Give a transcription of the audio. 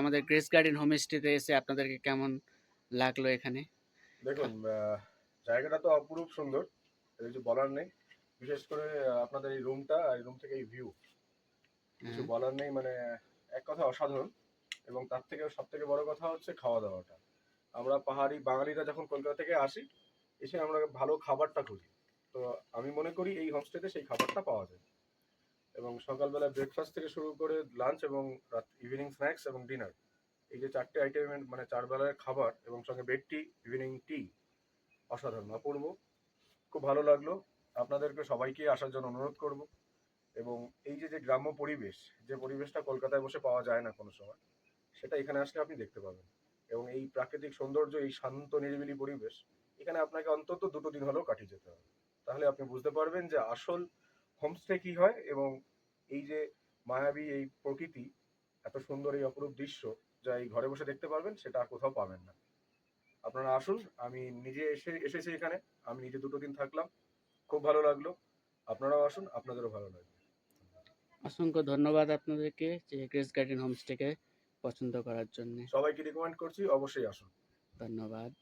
আমাদের grace garden হোমস্টেতে এসে আপনাদেরকে কেমন লাগলো এখানে? দেখুন, জায়গাটা তো অপরূপ সুন্দর, এর কিছু বলার নেই। বিশেষ করে আপনাদের এই রুমটা, এই রুম থেকে এই ভিউ, কিছু হ্যাঁ, বলার নেই। মানে এক কথা অসাধারণ। এবং তার থেকে সব থেকে বড় কথা হচ্ছে খাওয়া দাওয়াটা। আমরা পাহাড়ি বাঙালিরা যখন কলকাতা থেকে আসি, এসে আমরা ভালো খাবারটা খুঁজি। তো আমি মনে করি এই হোমস্টেতে সেই খাবারটা পাওয়া যায়। এবং সকালবেলা ব্রেকফাস্ট থেকে শুরু করে লাঞ্চ এবং রাত ইভিনিং স্ন্যাক্স এবং ডিনার, এই যে চারটে আইটেমের মানে চার বেলার খাবার এবং সঙ্গে বেড টি, ইভিনিং টি, অসাধারণ, অপূর্ব। খুব ভালো লাগলো। আপনাদেরকে সবাইকে আসার জন্য অনুরোধ করব। এবং এই যে যে গ্রাম্য পরিবেশ, যে পরিবেশটা কলকাতায় বসে পাওয়া যায় না কোনো সময়, সেটা এখানে আসলে আপনি দেখতে পাবেন। এবং এই প্রাকৃতিক সৌন্দর্য, এই শান্ত নিরিবিলি পরিবেশ, এখানে আপনাকে অন্তত 2 দিন হলেও কাটিয়ে যেতে হবে। তাহলে আপনি বুঝতে পারবেন যে আসল হোমস্টে কি হয়। এবং এই যে মায়াবী এই প্রকৃতি, এত সুন্দর এই অপরূপ দৃশ্য, যা এই ঘরে বসে দেখতে পারবেন, সেটা আর কোথাও পাবেন না। আপনারা আসুন। আমি নিজে এসেছি এখানে। আমি নিজে 2 দিন থাকলাম। খুব ভালো লাগলো। আপনারাও আসুন, আপনাদেরও ভালো লাগবে। অসংখ্য ধন্যবাদ আপনাদেরকে যে গ্রেস গার্ডেন হোমস্টেকে পছন্দ করার জন্যে। সবাইকে রিকমেন্ড করছি, অবশ্যই আসুন। ধন্যবাদ।